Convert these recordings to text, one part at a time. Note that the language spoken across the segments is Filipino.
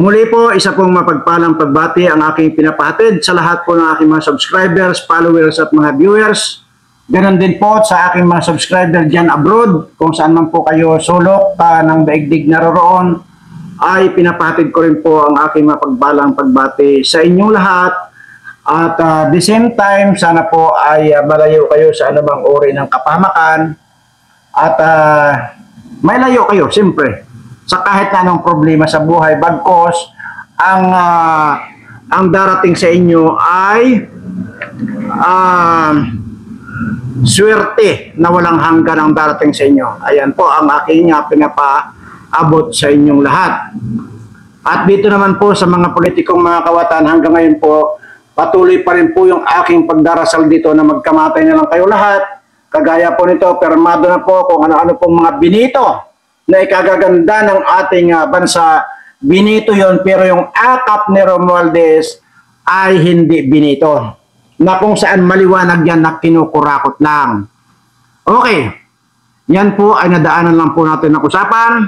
Muli po, isa pong mapagpalang pagbati ang aking pinapahatid sa lahat po ng aking mga subscribers, followers at mga viewers. Ganon din po sa aking mga subscriber dyan abroad, kung saan man po kayo sulok ng daigdig naroroon, ay pinapahatid ko rin po ang aking mapagpalang pagbati sa inyong lahat. At the same time, sana po ay malayo kayo sa anumang uri ng kapahamakan at may layo kayo, siyempre, sa kahit na anong problema sa buhay, bagkos ang darating sa inyo ay swerte na walang hanggan ang darating sa inyo. Ayan po ang aking pinapaabot sa inyong lahat. At dito naman po sa mga politikong mga kawatan, hanggang ngayon po patuloy pa rin po yung aking pagdarasal dito na magkamatay na lang kayo lahat. Kagaya po nito, permado na po kung ano-ano pong mga binito na ikagaganda ng ating bansa. Binito yon, pero yung akap ni Romualdez ay hindi binito. Na kung saan maliwanag yan na kinukurakot lang. Okay. Yan po ay nadaanan lang po natin ng usapan.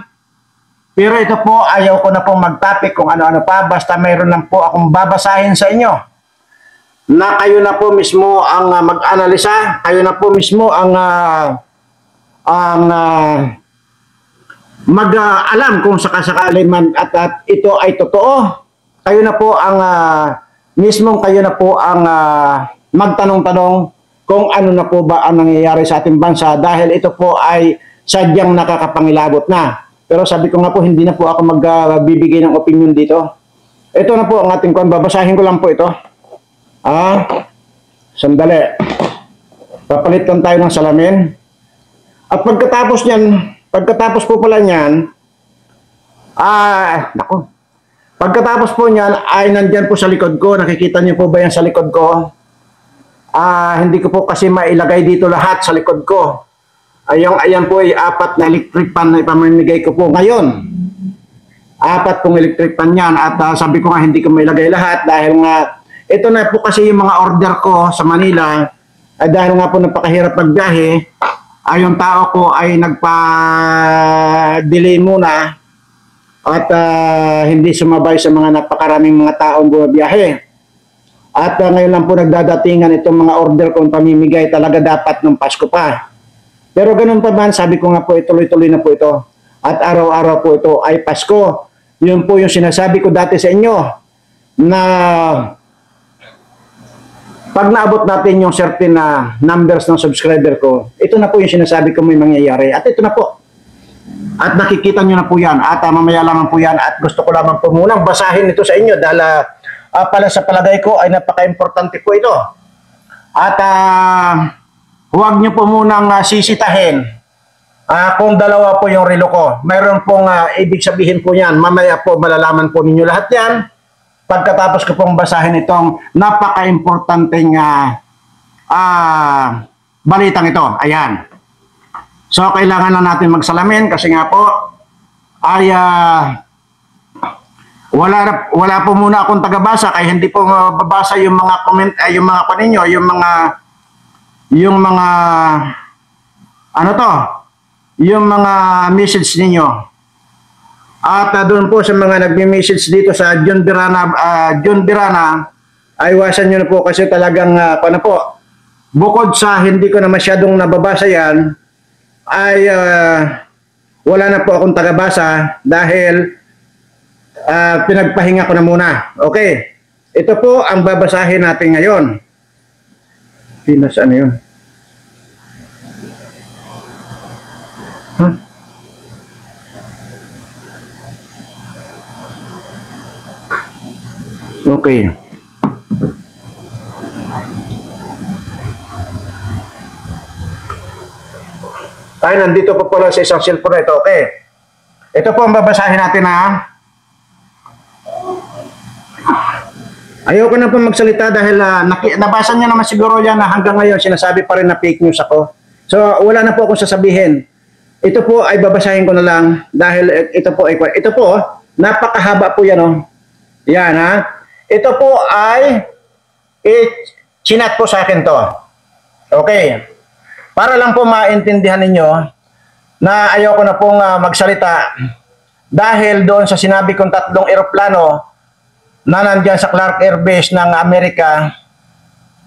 Pero ito po, ayaw ko na pong mag-topic kung ano-ano pa. Basta mayroon lang po akong babasahin sa inyo. Na kayo na po mismo ang mag-analisa. Kayo na po mismo ang mag-alam kung sakasakali man at ito ay totoo. Kayo na po ang kayo na po ang magtanong-tanong kung ano na po ba ang nangyayari sa ating bansa dahil ito po ay sadyang nakakapangilabot na. Pero sabi ko nga po, hindi na po ako magbibigay ng opinion dito. Ito na po ang ating kwan. Babasahin ko lang po ito. Sandali. Papalitan tayo ng salamin. At pagkatapos po pala niyan, pagkatapos po niyan ay nandyan po sa likod ko. Nakikita niyo po ba yan sa likod ko? Hindi ko po kasi mailagay dito lahat sa likod ko. Ayan po ay 4 na electric pan na ipamimigay ko po ngayon. 4 pong electric pan yan. At sabi ko nga hindi ko mailagay lahat dahil nga ito na po kasi yung mga order ko sa Manila. Dahil nga po napakahirap magbiyahe. Yung tao ko ay nagpa-delay muna at hindi sumabay sa mga napakaraming mga taong bumabiyahe. At ngayon lang po nagdadatingan itong mga order kong pamimigay, talaga dapat nung Pasko pa. Pero ganun pa man, sabi ko nga po, ituloy-tuloy na po ito. At araw-araw po ito ay Pasko. Yun po yung sinasabi ko dati sa inyo na pag naabot natin yung certain na numbers ng subscriber ko, ito na po yung sinasabi ko may mangyayari. At ito na po. At nakikita nyo na po yan. At mamaya lamang po yan. At gusto ko lamang po munang basahin ito sa inyo dahil pala sa palagay ko ay napaka-importante po ito. At huwag nyo po munang sisitahin kung dalawa po yung relo ko. Mayroon pong ibig sabihin po yan. Mamaya po malalaman po ninyo lahat yan. Pagkatapos ko pong basahin itong napaka-importanteng balitang ito. Ayan. So, kailangan na natin magsalamin kasi nga po ay wala po muna akong tagabasa kaya hindi po mababasa yung mga comment, yung mga paninyo, yung mga message ninyo. At doon po sa mga nagme-message dito sa John Birana, ay iwasan nyo na po kasi talagang bukod sa hindi ko na masyadong nababasa yan, ay wala na po akong tagabasa dahil pinagpahinga ko na muna. Okay, ito po ang babasahin natin ngayon. Pinas ano yun? Okay. Tayo nandito po pala sa isang cellphone ito. Okay. Ito po ang babasahin natin Ayoko na po magsalita dahil nabasa niyo naman siguro yan na hanggang ngayon sinasabi pa rin na fake news ako. So wala na po akong sasabihin. Ito po ay babasahin ko na lang dahil ito po napakahaba po yan Yan Ito po ay chinat po sa akin to. Okay. Para lang po maintindihan ninyo na ayoko na pong magsalita dahil doon sa sinabi kong 3 eroplano na nandyan sa Clark Air Base ng Amerika,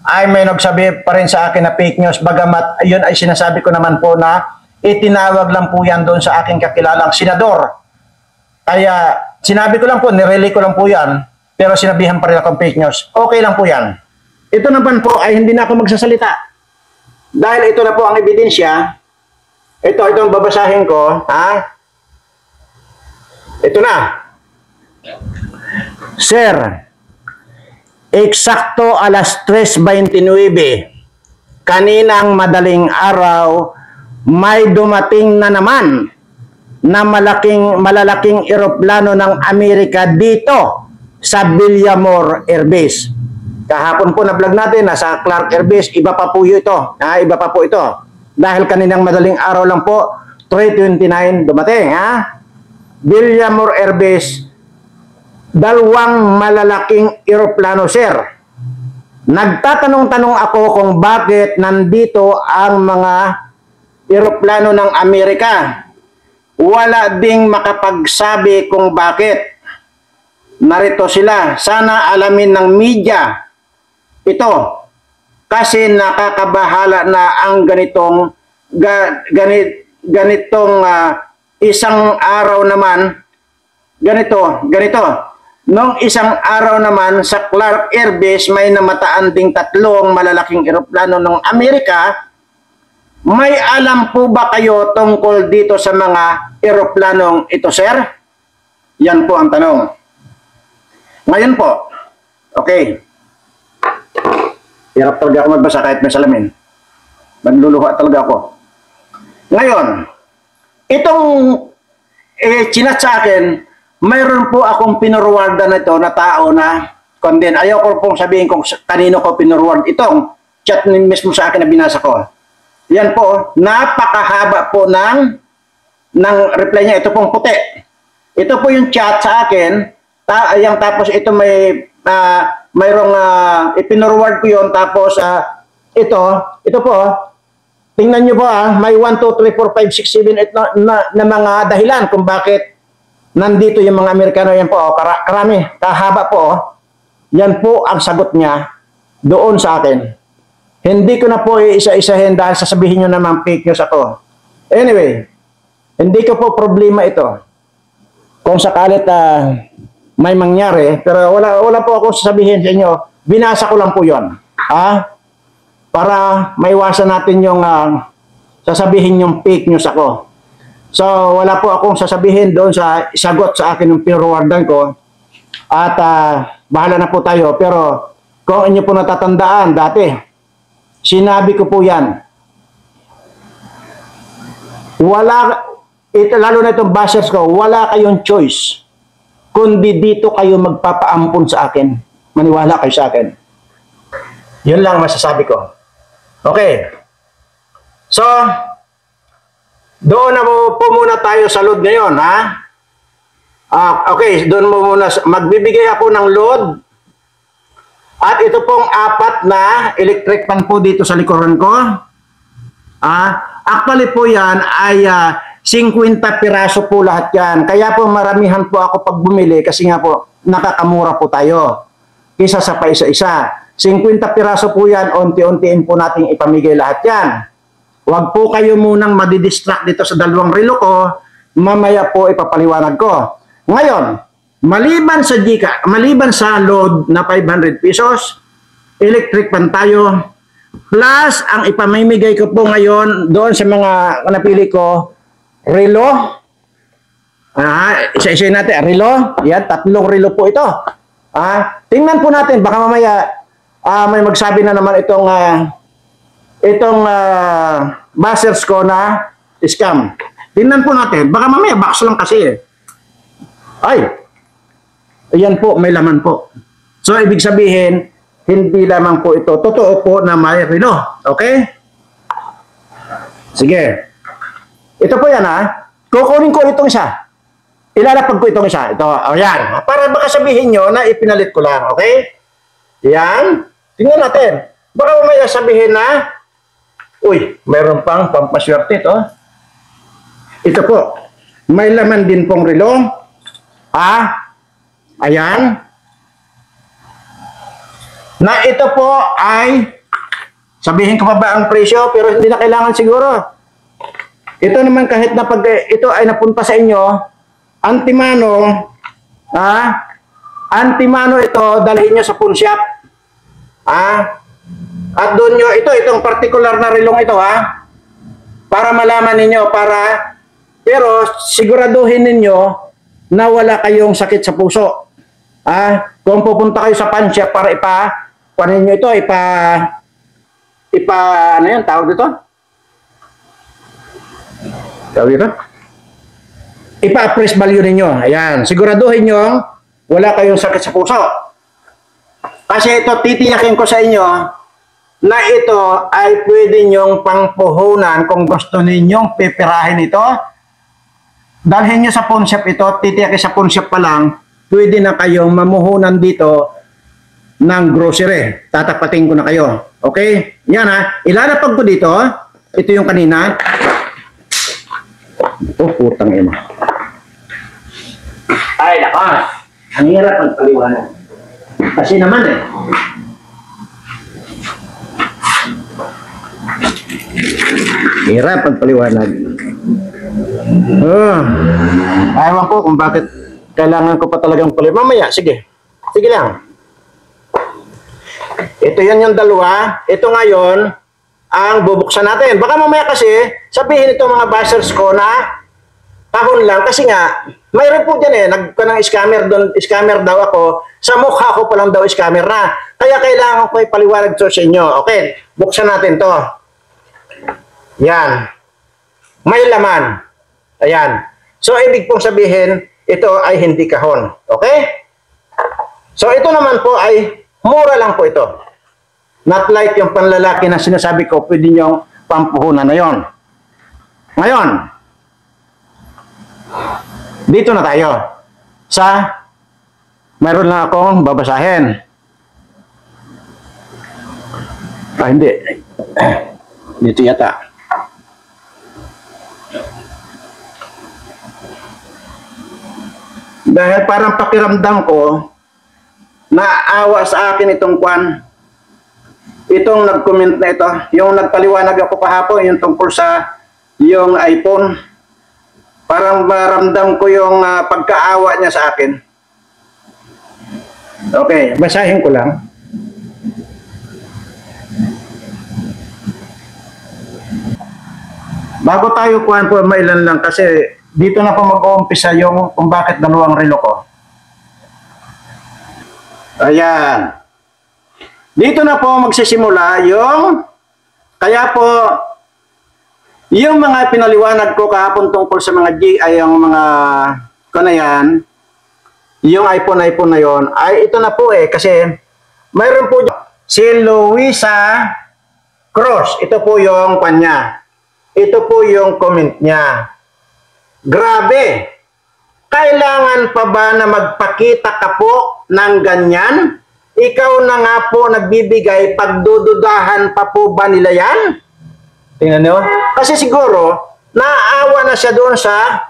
ay may nagsabi pa rin sa akin na fake news, bagamat yun ay sinasabi ko naman po na itinawag lang po yan doon sa aking kakilalang senador. Kaya sinabi ko lang po, nirelay ko lang po yan, pero sinabihan pa rin akong fake news. Okay lang po yan. Ito naman po ay hindi na ako magsasalita. Dahil ito na po ang ebidensya. Itong babasahin ko, ha? Ito na. Sir, eksakto alas 3:29, kaninang madaling araw, may dumating na naman na malalaking eroplano ng Amerika dito sa Villamor Air Base. Kahapon po na-vlog natin, nasa Clark Air Base, iba pa po ito. Iba pa po ito. Dahil kaninang madaling araw lang po, 3:29 dumating. Villamor Air Base, 2 malalaking eroplano, sir. Nagtatanong-tanong ako kung bakit nandito ang mga eroplano ng Amerika. Wala ding makapagsabi kung bakit. Narito sila. Sana alamin ng media ito. Kasi nakakabahala na ang ganitong isang araw naman, ganito. Nung isang araw naman sa Clark Air Base may namataan ding 3 malalaking eroplano ng Amerika. May alam po ba kayo tungkol dito sa mga eroplanong ito, sir? Yan po ang tanong. Ngayon po, okay. Hirap talaga ako magbasa kahit may salamin. Nagluluha talaga ako. Ngayon, itong chinat sa akin, mayroon po akong pinurwarda na ito na tao na kondin. Ayaw ko pong sabihin kung kanino ko pinurward itong chat mismo sa akin na binasa ko. Yan po, napakahaba po ng reply niya. Ito pong puti. Ito po yung chat sa akin. Tapos ito mayroong ipinurward ko yun. Tapos ito po, tingnan nyo po may 1, 2, 3, 4, 5, 6, 7, 8 na mga dahilan kung bakit nandito yung mga Amerikano. Yan po, karami, kahaba po. Yan po ang sagot niya doon sa akin. Hindi ko na po isa-isahin dahil sasabihin nyo naman fake news ako. Anyway, hindi ko po problema ito. Kung sakalit may mangyari, pero wala po ako sasabihin sa inyo. Binasa ko lang po yon. Para maiwasan natin yung sasabihin yung fake news ako. So, wala po akong sasabihin doon sa sagot sa akin yung pinurwardan ko. At bahala na po tayo. Pero kung inyo po natatandaan dati, sinabi ko po yan. Lalo na itong bashers ko, wala kayong choice. Kundi dito kayo magpapaampun sa akin. Maniwala kayo sa akin. Yun lang masasabi ko. Okay. So, doon na po muna tayo sa load ngayon, ha? Okay, doon mo muna. Magbibigay ako ng load. At ito pong 4 na electric fan po dito sa likuran ko. Actually po yan ay 50 piraso po lahat yan. Kaya po maramihan po ako pag bumili kasi nga po nakakamura po tayo. Kisa sa paisa-isa. 50 piraso po yan, unti-untiin po natin ipamigay lahat yan. Huwag po kayo munang madidistract dito sa 2 relo ko. Mamaya po ipapaliwanag ko. Ngayon, maliban sa load na 500 pesos, electric fan tayo, plus ang ipamimigay ko po ngayon doon sa mga napili ko, relo. Isa-isa natin, relo. Yan, 3 relo po ito. Tingnan po natin, baka mamaya may magsabi na naman itong bashers ko na scam. Tingnan po natin, baka mamaya box lang kasi. Ayan po, may laman po. So, ibig sabihin, hindi lamang po ito. Totoo po na may relo. Okay? Sige. Ito po yan, kukunin ko itong isa. Ilalapag ko itong isa. Ito, ayan. Para baka sabihin nyo na ipinalit ko lang. Okay? Yan. Tingnan natin. Baka may sabihin na, uy, mayroon pang pampaswerte ito. Ito po. May laman din pong relo. Ayan. Na ito po ay, sabihin ko pa ba ang presyo, pero hindi na kailangan siguro. Ito naman kahit na pag ito ay napunta sa inyo, antimano, antimano ito, dalhin nyo sa pawn shop. At doon nyo, itong particular na relong ito, para malaman ninyo, pero siguraduhin ninyo na wala kayong sakit sa puso. Kung pupunta kayo sa pawn shop para paano nyo ito, ano yan, tawag dito? Tawag dito? Ipa-appraise value ninyo. Ayan, siguraduhin nyo, wala kayong sakit sa puso. Kasi ito, titiyakin ko sa inyo, na ito ay pwede nyong pangpuhunan kung gusto ninyong pipirahin ito. Dalhin nyo sa pawn shop ito, titiyakin sa pawn shop pa lang, pwede na kayong mamuhunan dito ng grocery. Tatapatin ko na kayo. Okay? Yan ilalapag ko dito. Ito yung kanina. Putang ina. Ay, naka. Ang hirap magpaliwanag. Kasi naman hirap magpaliwanag. Ayaw ko kung bakit kailangan ko pa talagang paliwanag. Mamaya, sige. Sige lang. Ito yan yung dalawa. Ito ngayon ang bubuksan natin. Baka mamaya kasi sabihin itong mga bashers ko na kahon lang. Kasi nga, mayroon po dyan nagkanang scammer doon. Scammer daw ako. Sa mukha ko pa lang daw scammer na. Kaya kailangan ko ipaliwanag to sa inyo. Okay, buksan natin to. Yan. May laman. Ayan. So, ibig pong sabihin, ito ay hindi kahon. Okay? So, ito naman po ay mura lang po ito. Not like yung panlalaki na sinasabi ko, pwede niyong pampuhunan na yon. Ngayon, dito na tayo. Mayroon lang akong babasahin. Hindi. Dito yata. Dahil parang pakiramdam ko, naawa sa akin itong itong nag-comment na ito, yung nagpaliwanag ako kahapon, yung tungkol sa yung iPhone. Parang maramdam ko yung pagkaawa niya sa akin. Okay, basahin ko lang. Bago tayo kuhan po, mailan lang kasi dito na po mag-uumpisa yung kung bakit dalawang relo ko. Ayan. Dito na po magsisimula yung, kaya po, yung mga pinaliwanag ko kahapon tungkol sa mga yung mga, yan, yung iPhone na yon, ay ito na po kasi, mayroon po si Luisa Cruz. Ito po yung kanya. Ito po yung comment niya. Grabe! Kailangan pa ba na magpakita ka po ng ganyan? Ikaw na nga po nagbibigay, pagdududahan pa po ba nila yan? Tingnan nyo? Kasi siguro, naaawa na siya doon sa,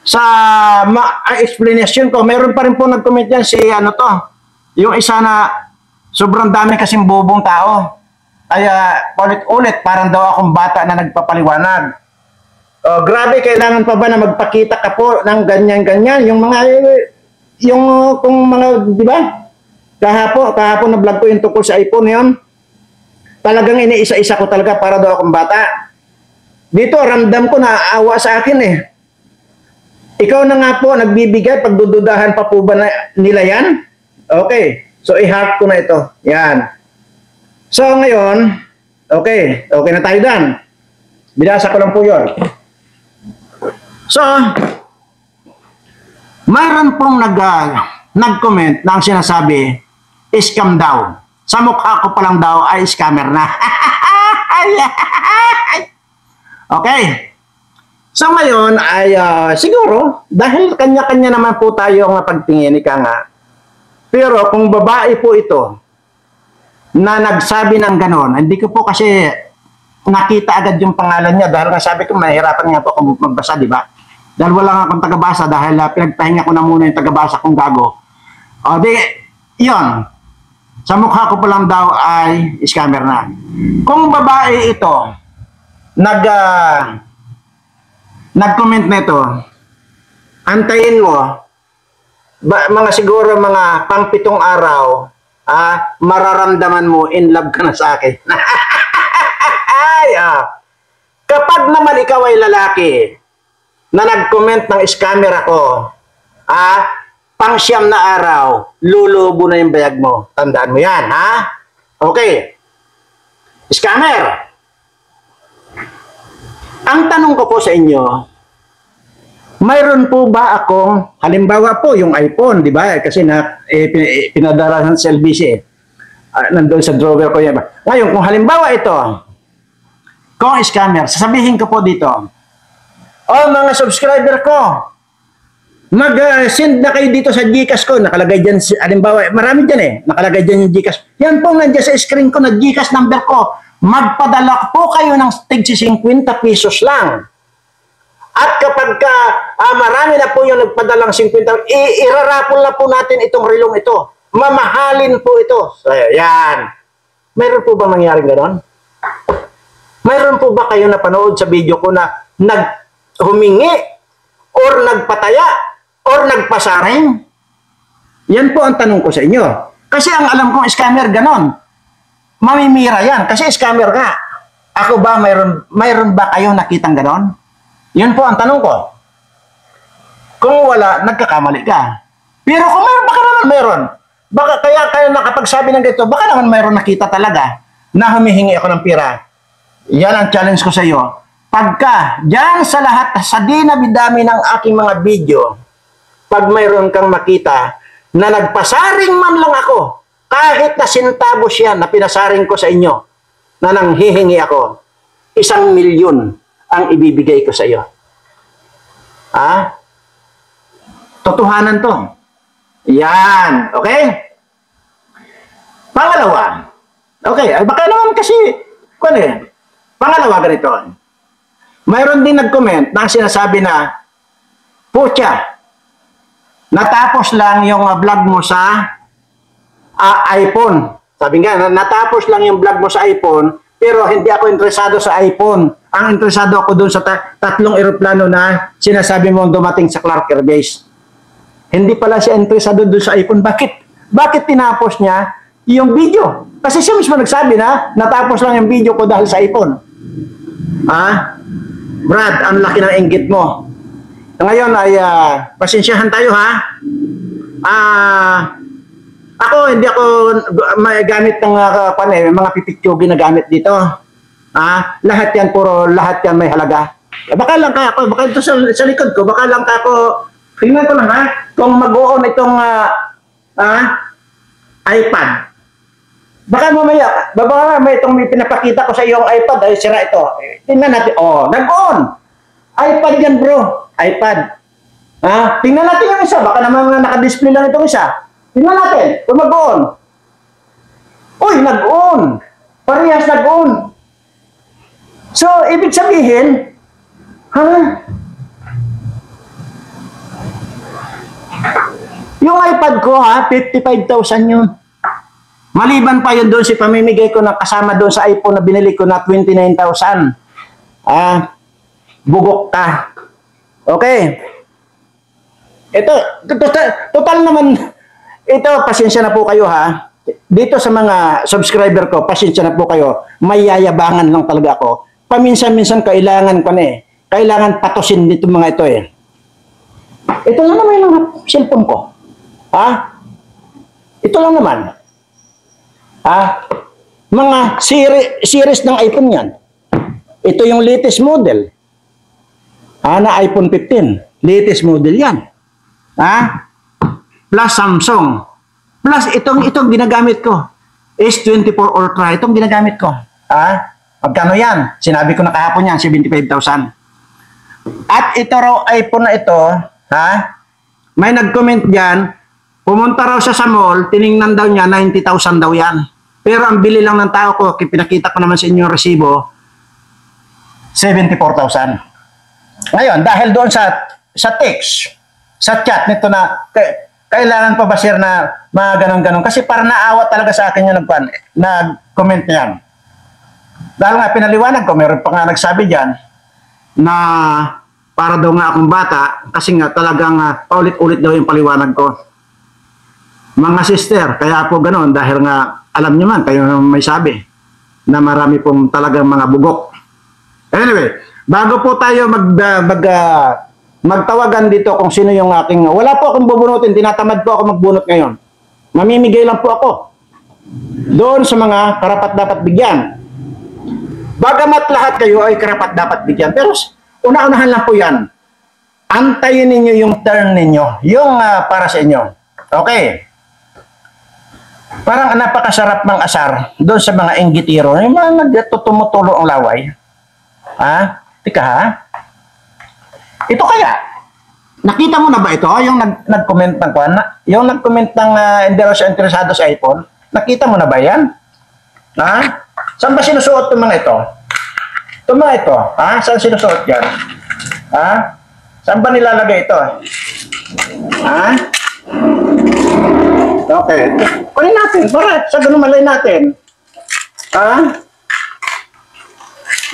sa explanation ko. Meron pa rin po nag-comment yan si, yung isa na sobrang dami kasing bubong tao. Kaya ulit-ulit, parang daw akong bata na nagpapaliwanag. Grabe, kailangan pa ba na magpakita ka po ng ganyan-ganyan? Di ba? Kahapon na vlog ko yung tungkol sa iPhone yun. Talagang iniisa-isa ko talaga para daw akong bata. Dito, ramdam ko na awa sa akin Ikaw na nga po, nagbibigay, pagdududahan pa po ba nila yan? Okay, so i-heart ko na ito. Yan. So ngayon, okay na tayo dan. Binasa ko lang po yun. So, mayroon pong nag-comment na ang sinasabi, scam daw. Sa mukha ko pa lang daw ay scammer na. Okay. So ngayon ay siguro, dahil kanya-kanya naman po tayo ang pagtingin, ika nga. Pero kung babae po ito, na nagsabi ng ganon, hindi ko po kasi nakita agad yung pangalan niya dahil nga sabi ko, mahirapan nga po akong magbasa, di ba? Dahil wala nga akong tagabasa dahil pinagpahinga ko na muna yung tagabasa kong gago. O di, yun. Sa mukha ko pa lang daw ay scammer na. Kung babae ito, nag-comment na ito, antayin mo, mga siguro mga pang-7 araw, mararamdaman mo, in love ka na sa akin. Ay, kapag naman ikaw ay lalaki, na nag-comment ng scammer ako, pang-siyam na araw, lulubo na yung bayag mo. Tandaan mo yan, ha? Okay. Scammer. Ang tanong ko po sa inyo, mayroon po ba akong, halimbawa po yung iPhone, di ba? Kasi pinadala sa LBC. Nandun sa drawer ko yan. Ngayon, kung halimbawa ito, kung scammer, sasabihin ko po dito, mga subscriber ko, mag-send na kayo dito sa Gcash ko. Nakalagay dyan, halimbawa, marami dyan nakalagay dyan yung Gcash. Yan po nandiyan sa screen ko na Gcash number ko. Magpadala po kayo ng tig 50 pesos lang. At kapag marami na po yung nagpadalang 50, irarapol na po natin itong rilong ito. Mamahalin po ito. So, yan. Mayroon po ba mangyaring ganon? Mayroon po ba kayo napanood sa video ko na humingi or nagpataya or nagpasaring? Yan po ang tanong ko sa inyo. Kasi ang alam kong scammer ganon. Mamimira yan. Kasi scammer nga. Ako ba, mayroon ba kayo nakitang ganon? Yun po ang tanong ko. Kung wala, nagkakamali ka. Pero kung mayroon, baka naman mayroon. Baka kaya kayo nakapagsabi ng ganito, baka naman mayroon nakita talaga na humihingi ako ng pira. Yan ang challenge ko sa iyo. Pagka, dyan sa lahat, sa dinami-dami ng aking mga video, pag mayroon kang makita na nagpasaring man lang ako, kahit na sintabos yan na pinasaring ko sa inyo, na nanghihingi ako, 1 milyon ang ibibigay ko sa iyo. Totohanan to. Yan. Okay? Pangalawa. Okay. Baka naman kasi, pangalawa ganito. Mayroon din nag-comment na sinasabi na, putya, natapos lang yung vlog mo sa iPhone. Sabi nga, natapos lang yung vlog mo sa iPhone, pero hindi ako interesado sa iPhone. Ang interesado ako dun sa tatlong eroplano na sinasabi mo dumating sa Clark Air Base. Hindi pala siya interesado dun sa iPhone. Bakit? Bakit tinapos niya yung video? Kasi siya mismo nagsabi na natapos lang yung video ko dahil sa iPhone. Brad, ang laki ng inggit mo. Ngayon ay pasensyahan tayo ha. Ako, hindi ako may gamit ng mga pipiktugi na gamit dito. Lahat yan may halaga. Baka lang ka ako, baka ito sa likod ko, baka lang ka ako, tingnan ko lang ha, kung mag-on itong iPad. Baka mamaya, may pinapakita ko sa iyong iPad, ay sira ito. Tingnan natin, nag-on. iPad yan bro, iPad. Tingnan natin yung isa, baka naman naka-display lang itong isa. Tingnan natin, kung mag-on. Uy, nag-on. Parehas nag-on. So, ibig sabihin, yung iPad ko 55,000 yun. Maliban pa yun doon si pamimigay ko na kasama doon sa iPhone na binili ko na 29,000. Bugok ka. Okay. Ito, total naman. Ito, pasensya na po kayo ha. Dito sa mga subscriber ko, pasensya na po kayo. May yayabangan lang talaga ako. Paminsan-minsan kailangan ko na Kailangan patusin dito mga ito Ito lang naman yung cellphone ko. Ito lang naman. Mga series ng iPhone yan. Ito yung latest model. Na iPhone 15. Latest model yan. Plus Samsung. Plus itong ginagamit ko. S24 Ultra. Itong ginagamit ko. Magkano yan? Sinabi ko na kahapon yan, 75,000. At ito raw iPhone na ito, may nag-comment dyan, pumunta raw siya sa mall, tiningnan daw niya, 90,000 daw yan. Pero ang bili lang ng tao ko, pinakita ko naman sa inyo yung resibo, 74,000. Ngayon, dahil doon sa text, sa chat nito na kailangan pa ba sir na mga ganun-ganun? Kasi para naawa talaga sa akin yung nag-comment niyan. Dahil nga pinaliwanag ko, meron pa nga nagsabi dyan na para daw nga akong bata kasi nga talagang paulit-ulit daw yung paliwanag ko. Mga sister, kaya po ganun dahil nga alam niyo man, kayo may sabi na marami pong talagang mga bugok. Anyway, bago po tayo magtawagan dito kung sino yung aking... Wala po akong bubunutin, tinatamad po ako magbunot ngayon. Mamimigay lang po ako doon sa mga karapat-dapat bigyan. Bagamat lahat kayo ay karapat-dapat bigyan, pero una-unahan lang po yan. Antayin ninyo yung turn ninyo, yung para sa inyo. Okay. Parang napakasarap ng asar doon sa mga inggitiro, yung mga nagtutumutulo ang laway. Ha? Tika ha? Ito kaya? Nakita mo na ba ito? Yung nag-comment ng kwan? Yung nag-comment ng hindi raw siya interesado sa iPhone? Nakita mo na ba yan? Ha? Saan ba sinusuot itong mga ito? Itong mga ito? Ha? Saan sinusuot yan? Ha? Saan ba nilalagay ito? Ha? Okay. Kunin natin. Para sa ganun malay natin. Ha?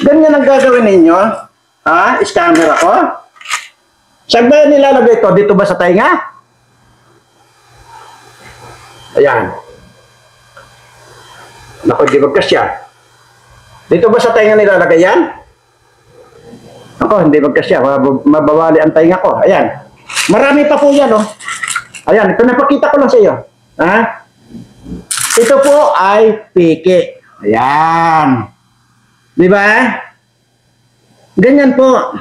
Ganyan ang gagawin ninyo. Ha? Scammer ako. Saan ba nilalagay ito? Dito ba sa tainga? Ayan. Naku, di magkasya. Dito ba sa tainga nilalagay yan? Ako, hindi magkasya. Mabawali ang tainga ko. Ayan. Marami pa po yan, oh. Ayan, ito napakita ko lang sa iyo. Ha? Ito po ay piki. Ayan. Di ba? Ganyan po.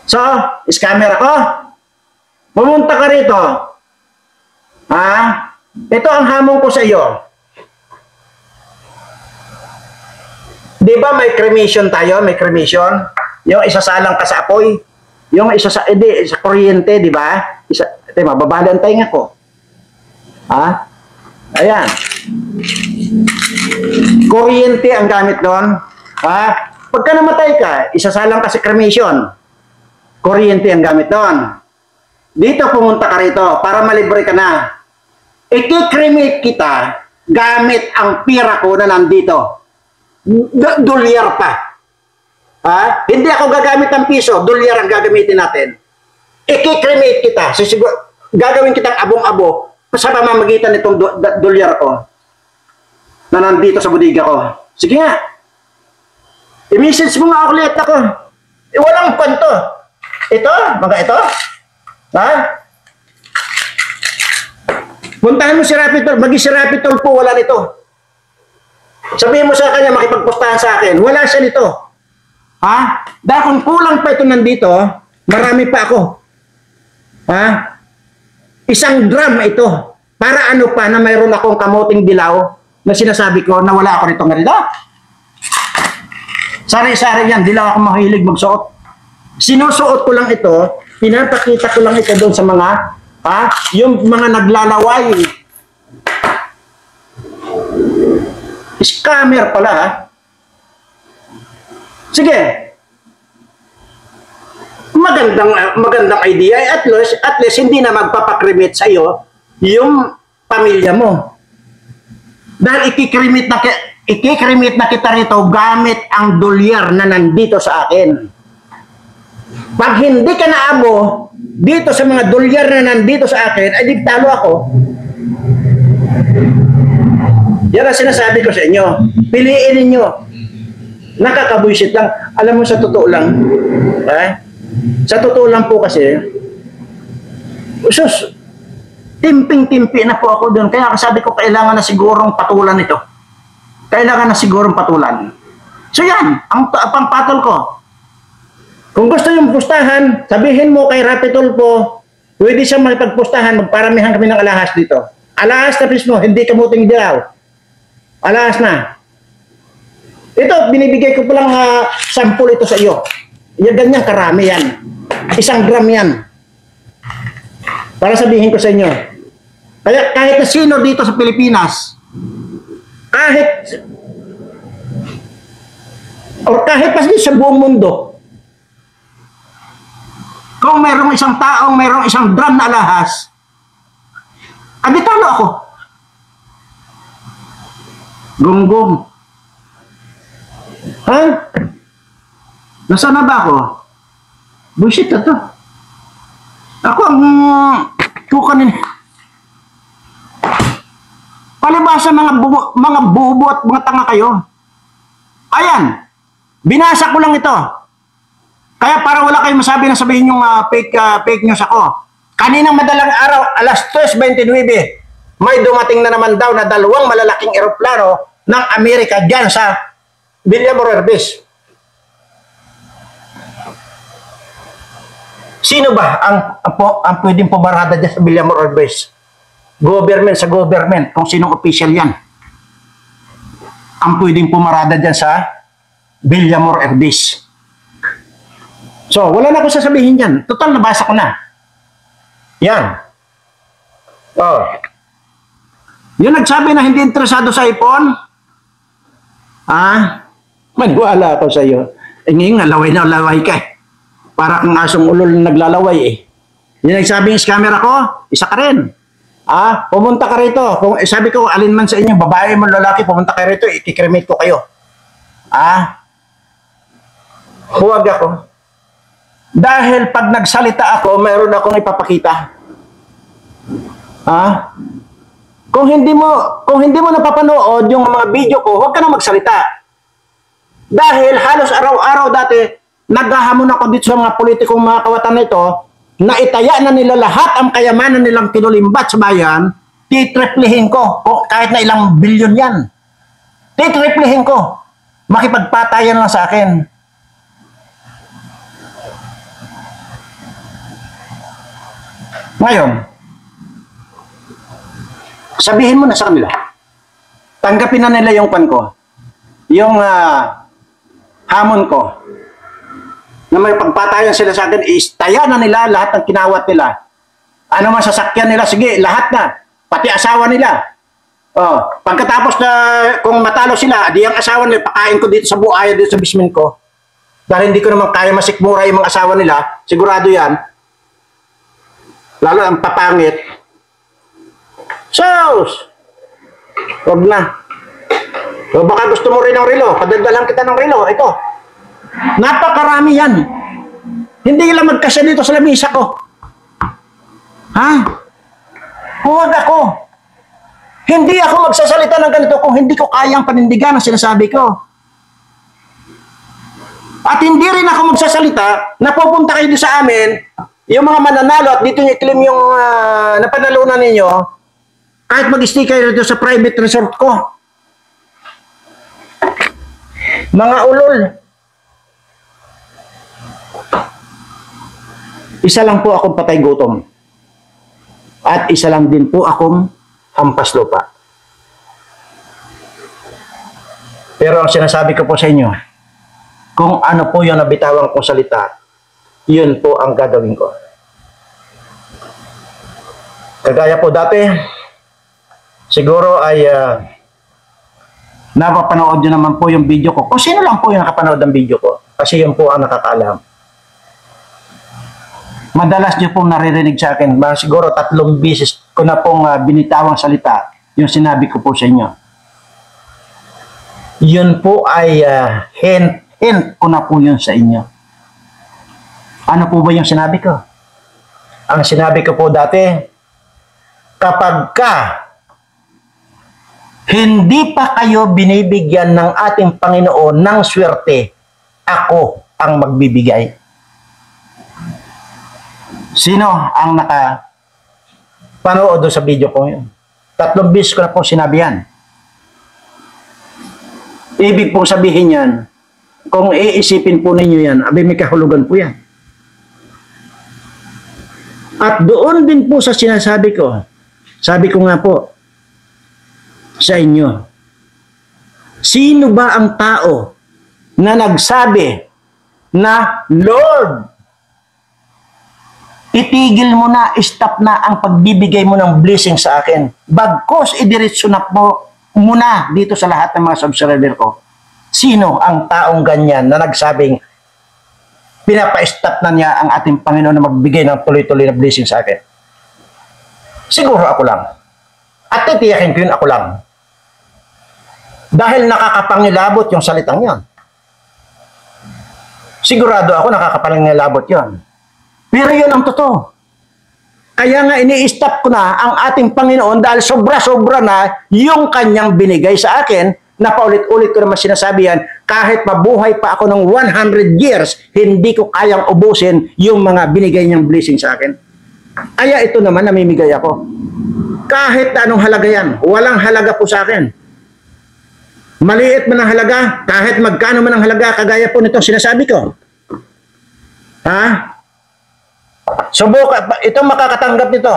So, scammer ako. Pumunta ka rito. Ha? Ito ang hamon ko sa iyo. Di ba may cremation tayo? May cremation? Yung isasalang ka sa apoy. Yung sa kuryente, di ba? Ito, mababali ang tainga ko. Ha? Ayan. Kuryente ang gamit doon. Ha? Pagka namatay ka, isasalang ka sa cremation. Kuryente ang gamit doon. Dito pumunta ka rito para malibre ka na. I-cremate kita gamit ang pira ko na nandito. Dolyar pa. Ha? Hindi ako gagamit ng piso, dolyar ang gagamitin natin. I-cremate kita. Gagawin kitang abong-abo sa pamamagitan nitong dolyar ko na nandito sa bodega ko. Sige nga. I-message mo nga ulit ako. Walang kwento. Ito? Mga ito? Ha? Puntahan mo si Rapitol. Magi si Rapitol po, wala nito. Sabihin mo sa kanya, makipagpustahan sa akin. Wala siya nito. Ha? Dahil kung kulang pa ito nandito, marami pa ako. Ha? 1 gram ito. Para ano pa na mayroon akong kamuting dilaw na sinasabi ko na wala ako nito ganito. Sari-sari yan. Di lang ako mahilig magsuot. Sinusuot ko lang ito. Pinapakita ko lang ito doon sa mga yung mga naglalaway. Scammer pala ha. Sige. Magandang idea. At least hindi na magpapakremate sa iyo yung pamilya mo. Dahil ikikremate na kita rito gamit ang dolyar na nandito sa akin. Pag hindi ka naabo dito sa mga dolyar na nandito sa akin, ay digtalo ako. Yan ang sinasabi ko sa inyo. Piliin ninyo. Nakakabuisit lang. Alam mo sa totoo lang. Sa totoo lang po kasi, sus, timping-timpi na po ako doon. Kaya sabi ko, kailangan na sigurong patulan ito. Kailangan na sigurong patulan. So yan, ang pangpatol ko. Kung gusto yung pustahan, sabihin mo kay Rapitol po, pwede siya makipagpustahan, magparamihan kami ng alahas dito. Alahas na mismo, hindi kamuting dilaw. Alahas na. Ito, binibigay ko palang sample ito sa iyo. Yan, ganyan karami yan. 1 gram yan. Para sabihin ko sa inyo. Kaya kahit na sino dito sa Pilipinas, kahit or kahit pa sa buong mundo, kung mayroong isang taong mayroong isang drum na alahas, talo ako. Gunggong. Ha? Nasaan na ba ako? Bullshit na to. Ako ang tukanin. Palibasa mga bubo at mga tanga kayo. Ayan. Binasa ko lang ito. Kaya para wala kayong masabi na sabihin yung fake news ako. Kaninang madalang araw, alas 3:29, may dumating na naman daw na 2 malalaking eroplano ng Amerika dyan sa Villamor Herbes. Sino ba ang pwedeng pumarada dyan sa Villamor Herbes? Government sa government, kung sinong official yan. Ang pwedeng pumarada dyan sa Villamor Herbes. So, wala na akong sasabihin dyan. Total, nabasa ko na. Yan. Oh. Yung nagsabi na hindi interesado sa iPhone, maniwala ako sa iyo. Ngayon, nalaway na laway ka. Para kang asong ulol na naglalaway eh. Yung nagsabi yung scammer ako, isa ka rin. Pumunta ka rito. Kung sabi ko, alin man sa inyo, babae mo, lalaki, pumunta ka rito, ikikremate ko kayo. Huwag ako. Dahil pag nagsalita ako, mayroon akong ipapakita. Kung hindi mo napapanood yung mga video ko, huwag ka na magsalita. Dahil halos araw-araw dati, naghahamon ako dito sa mga politikong mga kawatan na ito, na itaya na nila lahat ang kayamanan nilang tinulimbat sa bayan, titriplehin ko, kahit na ilang bilyon yan. Titriplehin ko. Makipagpatayan lang sa akin. Ngayon, sabihin mo na sa kanila, tanggapin na nila yung pan ko, yung hamon ko, na may pagpatayan sila sa akin, istaya na nila lahat ng kinawat nila. Ano man sasakyan nila, sige, lahat na. Pati asawa nila. Pagkatapos na, kung matalo sila, di ang asawa nila, pakain ko dito sa buhaya, dito sa basement ko. Dahil hindi ko naman kaya masikmura yung mga asawa nila, sigurado yan. Lalo ang papangit. Sos! Huwag na. So, baka gusto mo rin ng relo. Padagdalan kita ng relo. Ito. Napakarami yan. Hindi lang magkasya dito sa lamisa ko. Huwag ako. Hindi ako magsasalita ng ganito kung hindi ko kayang panindigan ang sinasabi ko. At hindi rin ako magsasalita na pupunta kayo sa amin, yung mga mananalo at dito nyo i-claim yung napanalunan ninyo, kahit mag-stay kayo dito sa private resort ko. Mga ulol. Isa lang po akong patay gutom. At isa lang din po akong hampas lupa. Pero ang sinasabi ko po sa inyo, kung ano po yung nabitawang kong salita, yun po ang gagawin ko. Kagaya po dati, siguro ay napapanood nyo naman po yung video ko. Kung sino lang po yung nakapanood ng video ko, kasi yun po ang nakakaalam. Madalas nyo pong naririnig sa akin, siguro 3 beses ko na pong binitawang salita yung sinabi ko po sa inyo. Yun po ay hint ko na po yun sa inyo. Ano po ba yung sinabi ko? Ang sinabi ko po dati, kapag hindi pa kayo binibigyan ng ating Panginoon ng swerte, ako ang magbibigay. Sino ang nakapanood sa video ko yun? 3 beses ko na po sinabi yan. Ibig pong sabihin yan, kung iisipin po ninyo yan, abi may kahulugan po yan. At doon din po sa sinasabi ko, sabi ko nga po sa inyo, sino ba ang tao na nagsabi na, Lord, itigil mo na, stop na ang pagbibigay mo ng blessing sa akin. Bagkos, idiretso na po muna dito sa lahat ng mga subscriber ko. Sino ang taong ganyan na nagsabing pinapa-stop na niya ang ating Panginoon na magbigay ng tuloy-tuloy na blessing sa akin? Siguro ako lang. At titiyakin ko yun ako lang. Dahil nakakapangilabot yung salitang yon. Sigurado ako nakakapangilabot yon. Pero yun ang totoo. Kaya nga ini-stop ko na ang ating Panginoon dahil sobra-sobra na yung kanyang binigay sa akin na paulit-ulit ko naman sinasabi yan, kahit mabuhay pa ako ng 100 years, hindi ko kayang ubusin yung mga binigay niyang blessing sa akin. Kaya ito naman namimigay ako. Kahit anong halaga yan, walang halaga po sa akin. Maliit man ang halaga, kahit magkano man ang halaga, kagaya po nitong sinasabi ko. Ha? Subukan, itong makakatanggap nito,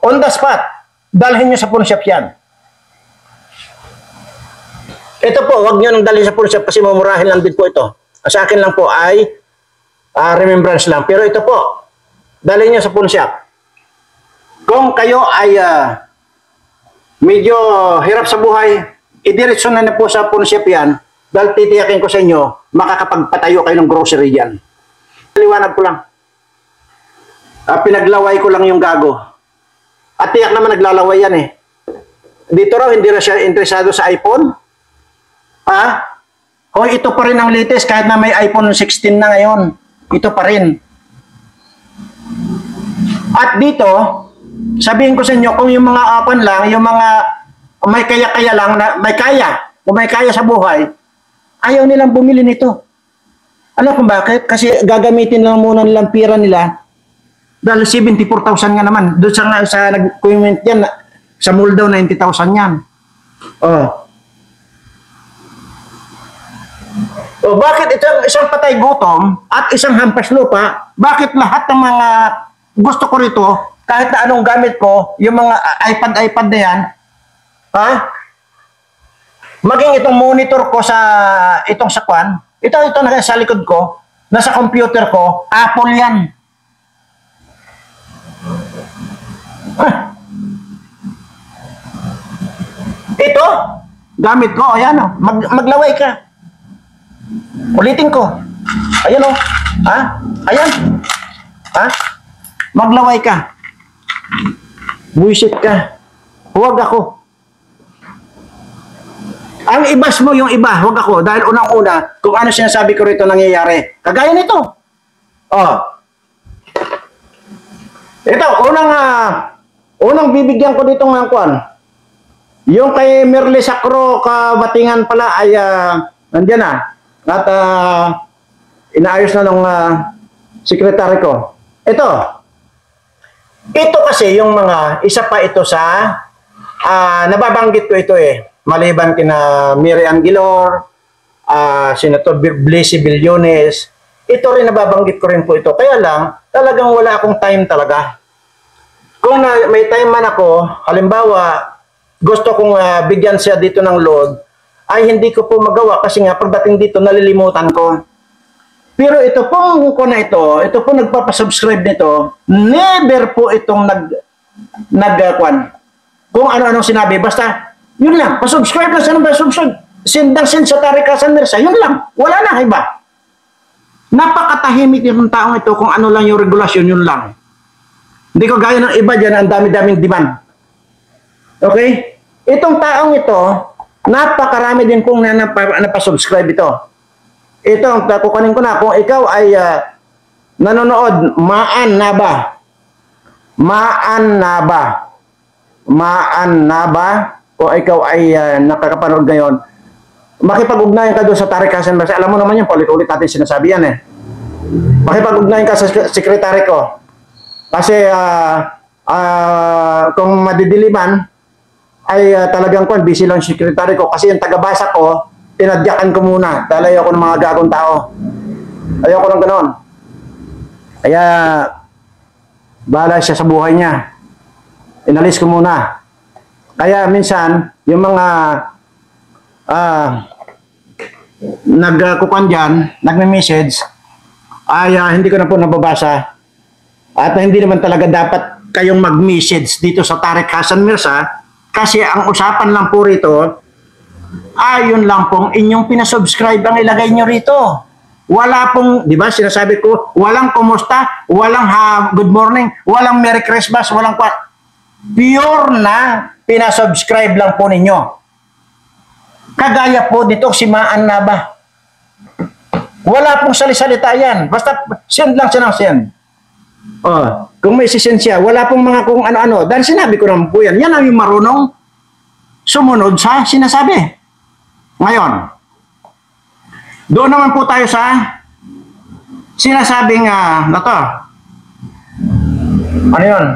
on the spot, dalhin nyo sa pawn shop yan. Ito po, wag nyo nang dalhin sa pawn shop kasi mamurahin lang din po ito. Sa akin lang po ay remembrance lang. Pero ito po, dalhin nyo sa pawn shop. Kung kayo ay medyo hirap sa buhay, idiretso na po sa pawn shop yan dahil titiyakin ko sa inyo, makakapagpatayo kayo ng grocery yan. Liwanag ko lang. Pinaglaway ko lang yung gago. At tiyak naman naglalaway yan eh. Dito raw, hindi na siya interesado sa iPhone. Ha? Hoy, ito pa rin ang latest kahit na may iPhone 16 na ngayon. Ito pa rin. At dito, sabihin ko sa inyo, kung yung mga apan lang, yung mga may kaya-kaya lang, may kaya sa buhay, ayaw nilang bumili nito. Alam kung bakit? Kasi gagamitin lang muna nilang pira nila dahil 74,000 nga naman. Doon sa nag-comment yan, sa mall daw 90,000 yan. Bakit isang patay gutom at isang hampas lupa, bakit lahat ng mga gusto ko rito, kahit na anong gamit ko, yung mga iPad na yan, ha? Maging itong monitor ko sa itong sakwan, ito sa likod ko, nasa computer ko, Apple yan. Ito, gamit ko, ayan o, maglaway ka. Ulitin ko. Ayan o. Ha? Ayan. Ha? Maglaway ka. Buisit ka. Huwag ako. Ang ibas mo yung iba, huwag ako. Dahil unang-una, kung ano sinasabi ko rito nangyayari. Kagaya nito. Ito, unang bibigyan ko dito ng kwan. Yung kay Merle Sacro Kabatingan pala ay nandiyan na. At inaayos na ng sekretary ko. Ito kasi yung mga, isa pa ito sa nababanggit ko ito eh. Maliban kina Mary Ann Gilor, Senator Blessy Billones, ito rin nababanggit ko rin po ito. Kaya lang, talagang wala akong time talaga. Kung may time man ako, halimbawa, gusto kong bigyan siya dito ng load, ay hindi ko po magawa kasi nga pagdating dito nalilimutan ko. Pero ito pong ito po nagpapasubscribe nito, never po itong nagkwan. Kung ano-anong sinabi, basta yun lang, pasubscribe lang, saan ba subscribe? Send sa Tariq Hassan Mirza, yun lang, wala na iba. Napakatahimik yung taong ito kung ano lang yung regulasyon, yun lang. Hindi ko gaya ng iba dyan, ang dami-daming demand. Okay? Itong taong ito, napakarami din pong napasubscribe ito. Ito, kukunin ko na. Kung ikaw ay nanonood, maan na ba? Maan na ba? O ikaw ay nakakapanood ngayon, makipag-ugnayan ka doon sa Tariq Hassan Mirza. Alam mo naman yun, paulit-ulit natin sinasabi yan eh. Makipag-ugnayan ka sa sekretary ko. Kasi kung madidiliman, ay talagang busy lang sekretary ko. Kasi yung tagabasa ko, tinadyakan ko muna. Dahil ayoko ng mga gagong tao. Ayoko ng ganoon. Kaya, bahala siya sa buhay niya. Inalis ko muna. Kaya minsan, yung mga nagkukuhan dyan, nagme-message, ay hindi ko na po nababasa. At hindi naman talaga dapat kayong mag-message dito sa Tariq Hassan Mirza kasi ang usapan lang po rito Ayun lang pong inyong pinasubscribe ang ilagay nyo rito. Wala pong, di ba, sinasabi ko, walang kumusta, walang good morning, walang Merry Christmas, walang pure na pinasubscribe lang po ninyo. Kagaya po dito si Maan Naba. Wala pong salisalita yan. Basta send lang siya ng send. Oh, kung may sisend siya, wala pong mga kung ano-ano. Dahil sinabi ko naman po yan. Yan ang yung marunong sumunod sa sinasabi. Ngayon, doon naman po tayo sa sinasabing na to. Ano yun?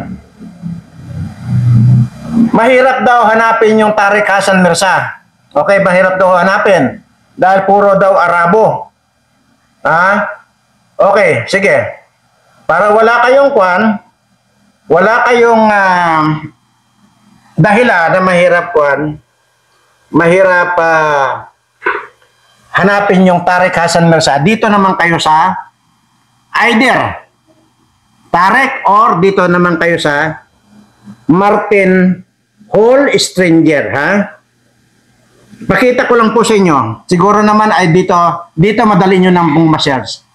Mahirap daw hanapin yung Tariq Hassan Mirza. Okay, mahirap daw hanapin. Dahil puro daw Arabo. Okay, sige. Para wala kayong wala kayong dahilan na mahirap hanapin yung Tariq Hassan Mirza. Dito naman kayo sa either Tariq or dito naman kayo sa Martin Hall Stranger, ha? Pakita ko lang po sa inyo. Siguro naman ay dito madali nyo nang ma-shares.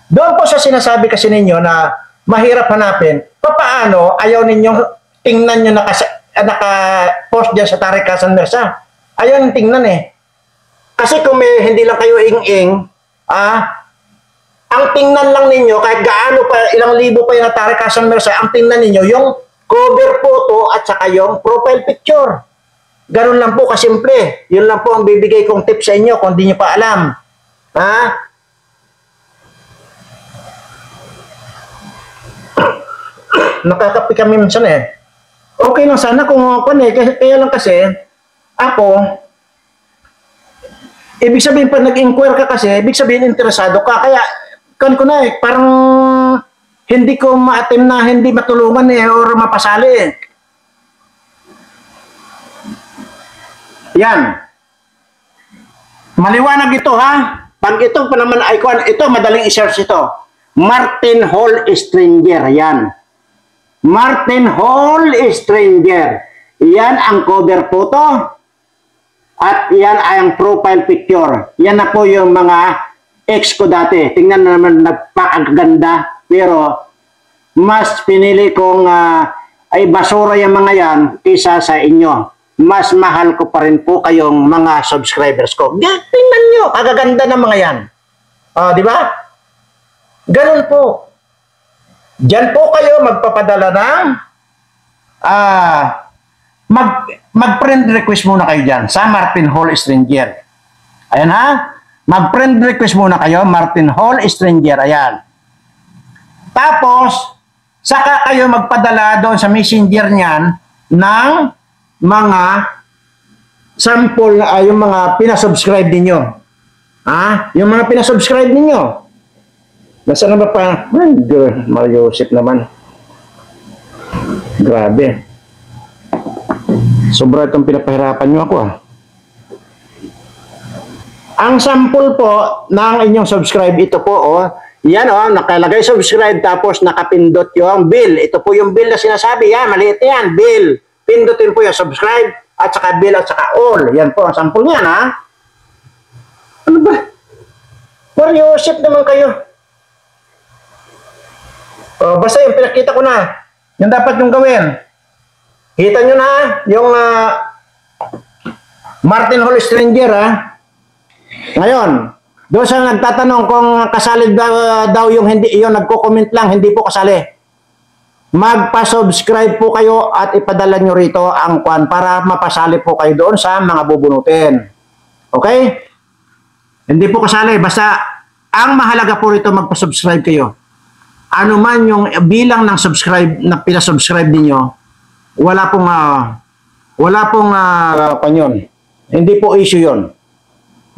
Doon po sa sinasabi kasi ninyo na mahirap hanapin, paano ayaw ninyong tingnan nyo naka-post dyan sa Tariq Hassan Mirza? Ayaw nyo tingnan eh. Kasi kung hindi lang kayo ing-ing, ang tingnan lang ninyo, kahit gaano pa, ilang libo pa yung Tariq Hassan Mirza, ang tingnan ninyo yung cover photo at saka yung profile picture. Ganun lang po kasimple. Yun lang po ang bibigay kong tip sa inyo kung di nyo pa alam. Nakakapi kami minsan eh. Okay lang sana kung kaya lang kasi ako, ibig sabihin pag nag-inquire ka kasi, ibig sabihin interesado ka. Kaya parang hindi ko ma-attempt na hindi matulungan or mapasali eh. Yan. Maliwanag ito ha. Pag ito pa naman icon, ito madaling i-search ito. Martin Hall Stranger. Yan. Martin Hall Stranger. Yan ang cover photo. At yan ay ang profile picture. Yan na po yung mga ex ko dati. Tingnan na naman nagpakaganda. Pero mas pinili kong ay basura yung mga yan kaysa sa inyo. Mas mahal ko pa rin po kayong mga subscribers ko. Tingnan nyo, kagaganda ng mga yan. Di ba? Ganun po. Diyan po kayo magpapadala ng mag-friend request muna kayo dyan sa Martin Hall Stranger. Ayan ha. Mag-friend request muna kayo, Martin Hall Stranger. Ayan. Tapos, saka kayo magpadala doon sa messenger niyan ng mga sample, yung mga pinasubscribe ninyo. Yung mga pinasubscribe ninyo. Nasaan na ba pa? Mario Joseph naman. Grabe. Sobra itong pinapahirapan nyo ako Ang sample po ng inyong subscribe, ito po yan nakalagay subscribe tapos nakapindot yung bill. Ito po yung bill na sinasabi. Yan, maliit yan, bill. Pindutin po yung subscribe at saka bill at saka all. Yan po ang sample niyan Ano ba? Mario Joseph naman kayo. Basta yung pinakita ko na. Yung dapat yung gawin. Kita nyo na yung Martin Hall Stranger Ngayon, doon sa nagtatanong kung kasali daw yung hindi, yung nagko-comment lang, hindi po kasali. Magpa-subscribe po kayo at ipadala nyo rito ang para mapasali po kayo doon sa mga bubunutin. Okay? Hindi po kasali. Basta, ang mahalaga po rito magpa-subscribe kayo. Ano man yung bilang ng subscribe na pinasubscribe niyo, wala pong panyon. Hindi po issue yon.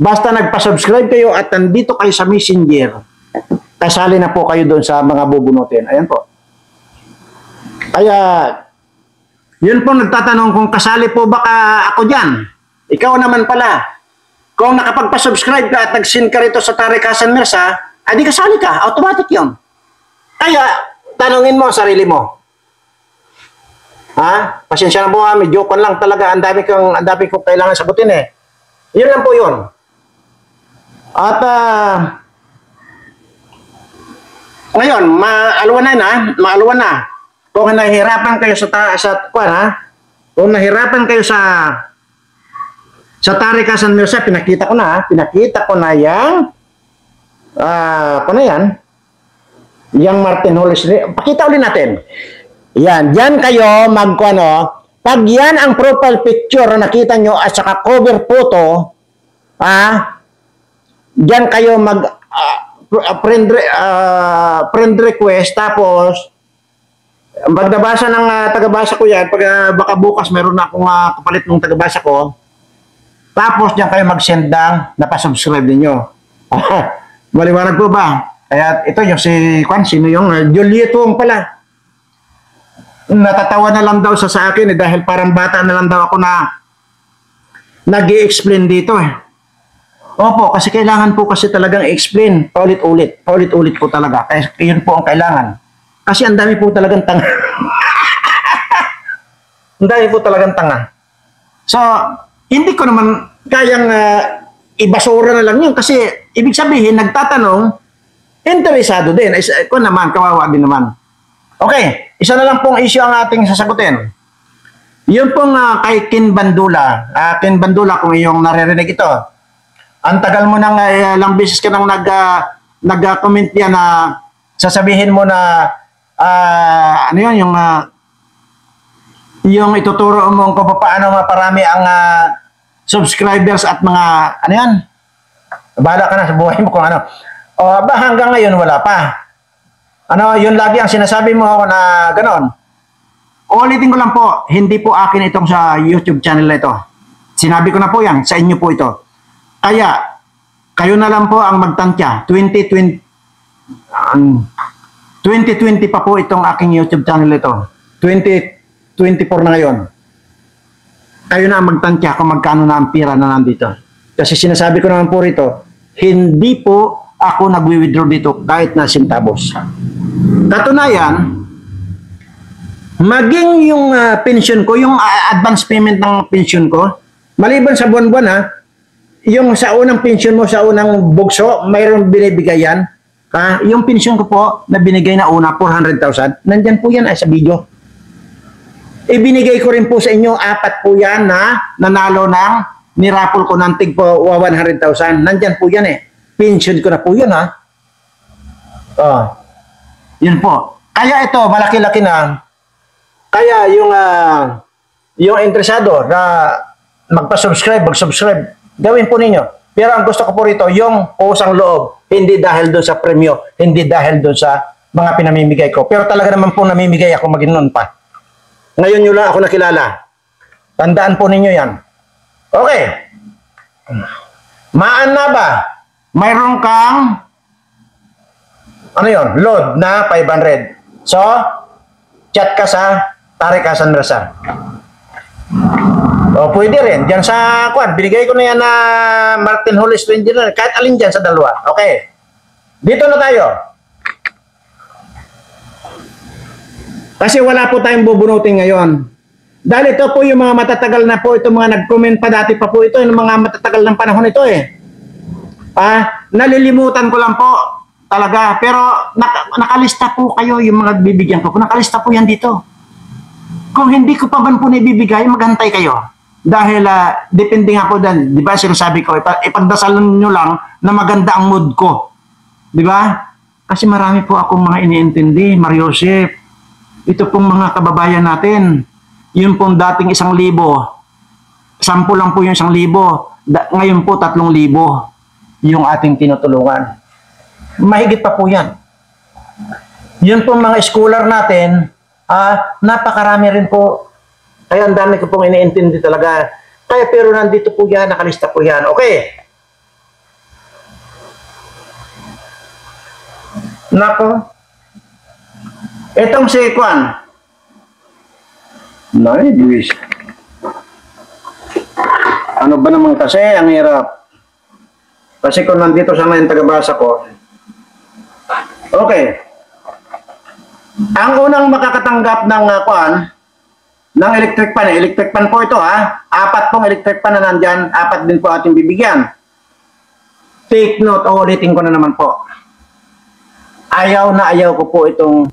Basta nagpa-subscribe kayo at nandito kayo sa messenger, kasali na po kayo doon sa mga bubunutin. Ayan po. Kaya, yun po nagtatanong kung kasali po baka ako dyan. Ikaw naman pala. Kung nakapagpa-subscribe ka at nag-send ka rito sa Tariq Hassan Mirza, di kasali ka. Automatic yun. Kaya, tanongin mo ang sarili mo. Pasensya na po medyo kon lang talaga. Ang dami kong kailangan sagutin Yun lang po yun. At ngayon, maalwan na. Kung nahihirapan kayo kung nahihirapan kayo sa Tarikasan Mirza, pinakita ko na yang Martin Hollis. Pakita ulit natin. Yan, diyan kayo pag yan ang profile picture na nakita nyo at saka cover photo, diyan kayo friend request, tapos magbabasa ng tagabasa ko yan, pag baka bukas meron na akong kapalit ng tagabasa ko, tapos diyan kayo mag-send ng napasubscribe ninyo. Maliwanag po ba? Kaya ito yung sino yung Juliet Wong pala. Natatawa na lang daw sa akin dahil parang bata na lang daw ako na nag-i-explain dito Opo, kasi kailangan po kasi talagang i-explain paulit-ulit po talaga. Kaya yun po ang kailangan. Kasi ang dami po talagang tanga. Ang dami po talagang tanga. So, hindi ko naman kayang ibasura na lang yun kasi ibig sabihin, nagtatanong, interesado din. Ko naman, kawawa din naman. Okay, isa na lang pong issue ang ating sasagutin. Yun pong kay Ken Bandula. Ken Bandula, kung iyong naririnig ito, ang tagal mo nang ilang beses ka nang nag-comment yan na sasabihin mo na yung ituturo mo kung paano maparami ang subscribers at mga bahala ka na sa buhay mo kung ano. O ba hanggang ngayon wala pa. Yun lagi ang sinasabi mo na ganon. Ulitin ko lang po, hindi po akin itong sa YouTube channel na ito. Sinabi ko na po yan, sa inyo po ito. Kaya, kayo na lang po ang magtantya. 2020 pa po itong aking YouTube channel ito. 2024 na ngayon. Kayo na ang magtantya kung magkano na ang pira na nandito. Kasi sinasabi ko naman po rito, hindi po ako nagwi-withdraw dito kahit na centavos. Katunayan, maging yung pension ko, yung advance payment ng pension ko, maliban sa buwan-buwan yung sa unang pension mo, sa unang bugso, mayroong binibigay yan. Yung pension ko po, na binigay na una, 400,000, nandyan po yan sa video. Ibinigay ko rin po sa inyo, 4 po yan na nanalo ng nirapol ko ng tig po 100,000. Nandyan po yan Pension ko na po yun Yun po. Kaya ito, malaki-laki na. Kaya yung interesado na mag-subscribe, gawin po ninyo. Pero ang gusto ko po rito, yung pusang loob, hindi dahil doon sa premyo, hindi dahil doon sa mga pinamimigay ko. Pero talaga naman po namimigay ako maginoon pa. Ngayon nyo lang ako nakilala. Tandaan po ninyo yan. Okay. Maan na ba? Mayroon kang load na 500. So, chat ka sa Tarikasan Mirza. O, pwede rin. Diyan sa binigay ko na yan na Martin Hollis to Engineer. Kahit alin dyan sa dalawa. Okay. Dito na tayo. Kasi wala po tayong bubunutin ngayon. Dahil ito po yung mga matatagal na po, itong mga nag-comment pa dati pa po ito, yung mga matatagal ng panahon ito nalilimutan ko lang po talaga. Pero nakalista po kayo yung mga bibigyan ko. Nakalista po yan dito. Kung hindi ko pa man po naibibigay, maghantay kayo. Dahil depende nga po din, di ba sinasabi ko, ipagdasalan nyo lang na maganda ang mood ko. Di ba? Kasi marami po akong mga iniintindi, Mariosep. Ito pong mga kababayan natin, yun pong dating 1,000, 10 lang po yung 1,000, ngayon po 3,000 yung ating tinutulungan. Mahigit pa po yan. Yun pong mga scholar natin, napakarami rin po. Kaya ang dami ko pong iniintindi talaga. Kaya pero nandito po yan, nakalista po yan. Okay. Nako. Itong si Kwan. Luis. Ano ba naman kasi? Ang hirap. Kasi kung nandito sana yung tagabasa ko. Okay. Ang unang makakatanggap ng ng electric pan. Electric pan po ito ha. 4 pong electric pan na nandyan. 4 din po ating bibigyan. Take note, ulitin ko na naman po. Ayaw na ayaw ko po itong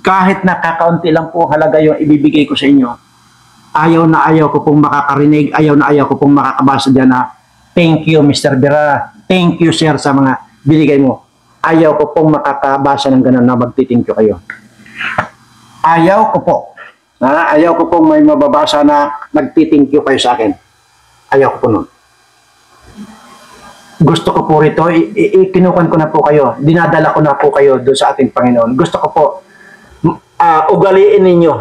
kahit nakakaunti lang po halaga yung ibibigay ko sa inyo. Ayaw na ayaw ko pong makakarinig. Ayaw na ayaw ko pong makakabasa dyan na thank you Mr. Bira. Thank you sir sa mga binigay mo. Ayaw ko pong makakabasa ng ganun na magti-thank you kayo. Ayaw ko po. Ayaw ko pong may mababasa na nagti-thank you kayo sa akin. Ayaw ko po nun. Gusto ko po rito, ikinukan ko na po kayo. Dinadala ko na po kayo doon sa ating Panginoon. Gusto ko po ugaliin ninyo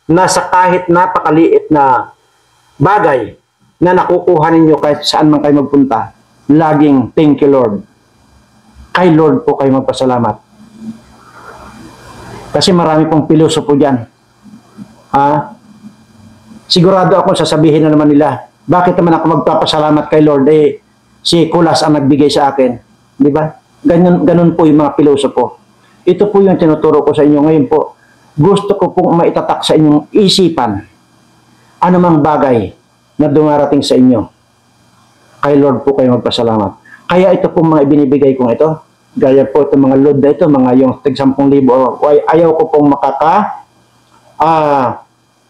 na sa kahit napakaliit na bagay na nakukuha ninyo kahit saan man kayo magpunta, laging thank you Lord. Kay Lord po kayo magpasalamat. Kasi marami pong pilosopo dyan. Sigurado ako sasabihin na naman nila, bakit naman ako magpapasalamat kay Lord? Si Kulas ang nagbigay sa akin. Di ba? Ganun po yung mga pilosopo. Ito po yung tinuturo ko sa inyo ngayon po. Gusto ko pong maitatak sa inyong isipan anumang bagay na dumarating sa inyo. Kay Lord po kayo magpasalamat. Kaya ito pong mga ibinibigay kong ito, gaya po itong mga load na ito, mga yung 10,000, ayaw ko pong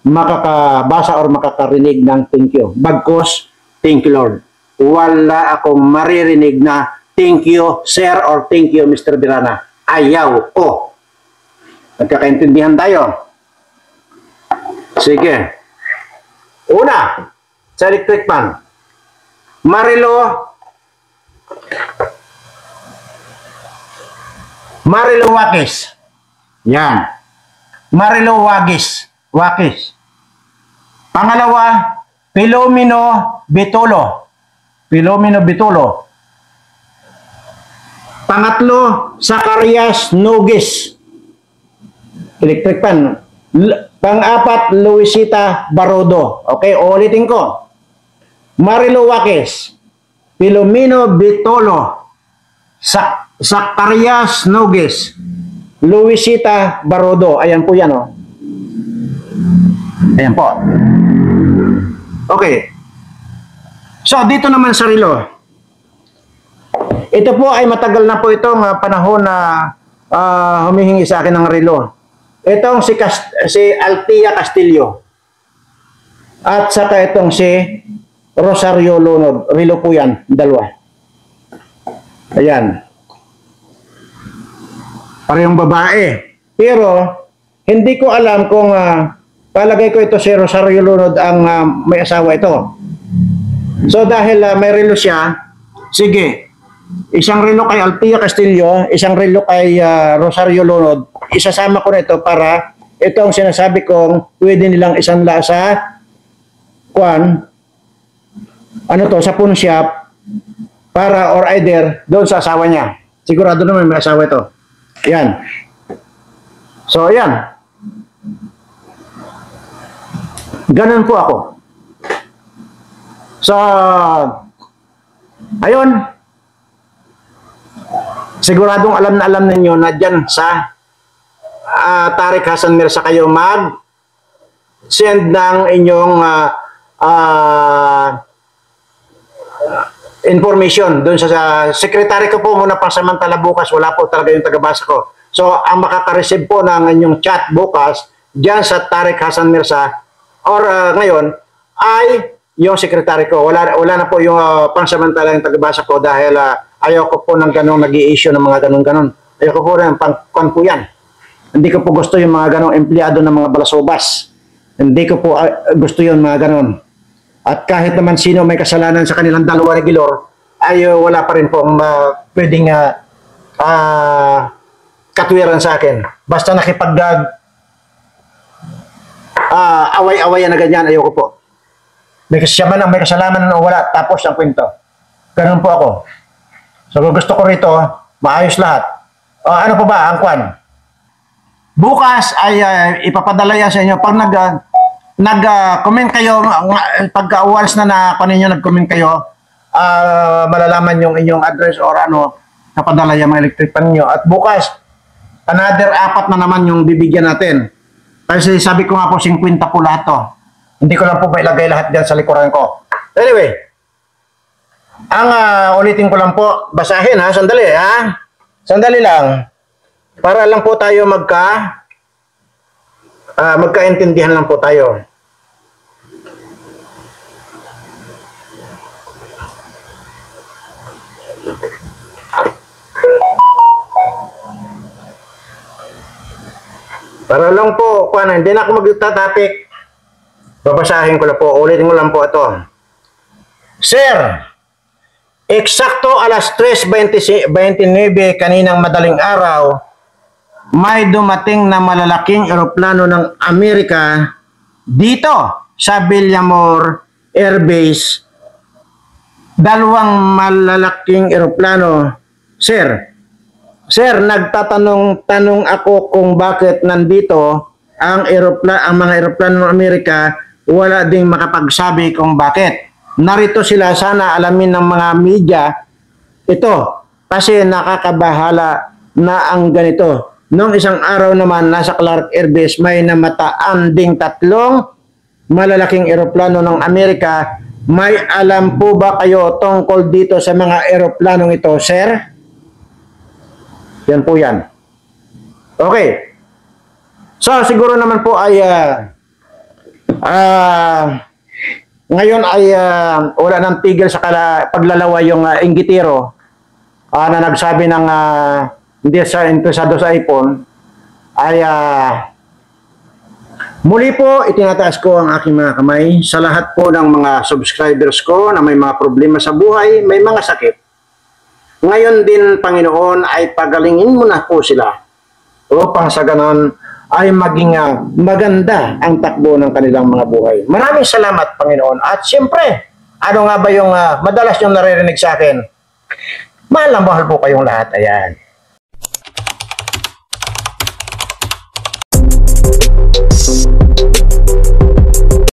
makakabasa or makakarinig ng thank you. Bagkos, thank you Lord. Wala akong maririnig na thank you sir or thank you Mr. Birana. Ayaw ko. Nagkakaintindihan tayo. Sige. Una, sa electric pan. Marilo Wakis. Yan. Marilo Wakis. Pangalawa, Pilomeno Bitolo. Pangatlo, Zacarias Nogis. Electric pan. Pang-apat, Luisita Barodo. Okay, ulitin ko. Marilo Wakis, Pilomeno Bitolo, Zacarias Nogis, Luisita Barodo. Ayan po yan, oh. Ayan po. Okay. So, dito naman sa relo. Ito po ay matagal na po itong panahon na humihingi sa akin ng relo. Itong si Altia Castillo. At saka itong si Rosario Lunod. Relo po yan, dalawa. Ayan. Parehong babae. Pero, hindi ko alam kung palagay ko ito si Rosario Lunod ang may asawa ito. So dahil may relo siya, sige, isang relo kay Altia Castillo, isang relo kay Rosario Lunod, isasama ko na ito para ito ang sinasabi kong pwede nilang isanla sa sa pawn shop para or either doon sa asawa niya. Sigurado naman may asawa ito. Yan. So, yan. Ganun po ako. So, ayun. Siguradong alam na alam ninyo na dyan sa Tariq Hassan Mirza kayo mag-send ng inyong information doon sa secretary ko po muna pansamantala bukas. Wala po talaga yung tagabasa ko. So, ang makaka-receive po ng inyong chat bukas dyan sa Tariq Hassan Mirza or ngayon ay yung secretary ko. Wala na po yung pansamantala yung tagabasa ko dahil ayaw ko po ng ganong nag-i-issue ng mga ganon-ganon. Ayaw ko po rin pang-kon po yan. Hindi ko po gusto yung mga ganong empleyado ng mga balasobas. Hindi ko po gusto yung mga ganon. At kahit naman sino may kasalanan sa kanilang dalawa regular, ay wala pa rin pong pwedeng katwiran sa akin. Basta nakipag away-awayan na ganyan, ayoko po. May kasyaman ang may kasalanan o wala, tapos ang kwento. Ganun po ako. So gusto ko rito, maayos lahat. Ano po ba ang kwan? Bukas ay ipapadala yan sa inyo. Pag nag-comment kayo, pagka once na ninyo nag-comment kayo, malalaman yung inyong address or napadala yung mga electric pan nyo. At bukas, another 4 na naman yung bibigyan natin. Kasi sabi ko nga po 50 po lahat to. Hindi ko lang po ba ilagay lahat dyan sa likuran ko. Anyway, ang ulitin ko lang po, basahin ha, sandali ha. Sandali lang. Para lang po tayo magkaintindihan lang po tayo. Para lang po, hindi na ako magtatapik. Babasahin ko lang po, ulitin ko lang po ito. Sir, eksakto alas 3:29 kaninang madaling araw, may dumating na malalaking eroplano ng Amerika dito sa Villamor Air Base. Dalawang malalaking eroplano. Sir, nagtatanong ako kung bakit nandito ang mga eroplano ng Amerika, wala ding makapagsabi kung bakit. Narito sila, sana alamin ng mga media ito kasi nakakabahala na ang ganito. Noong isang araw naman, nasa Clark Air Base, may namataan ding 3 malalaking eroplano ng Amerika. May alam po ba kayo tungkol dito sa mga eroplanong ito, sir? Yan po yan. Okay. So, siguro naman po ay ngayon ay wala nang tigil sa paglalaway yung inggitero na nagsabi ng hindi sa interesado sa iPhone ay muli po itinataas ko ang aking mga kamay sa lahat po ng mga subscribers ko na may mga problema sa buhay, may mga sakit. Ngayon din, Panginoon, ay pagalingin mo na po sila upang sa ganon ay maging maganda ang takbo ng kanilang mga buhay. Maraming salamat, Panginoon. At siyempre, ano nga ba yung madalas yung naririnig sa akin? Mahal na mahal po kayong lahat. Ayan.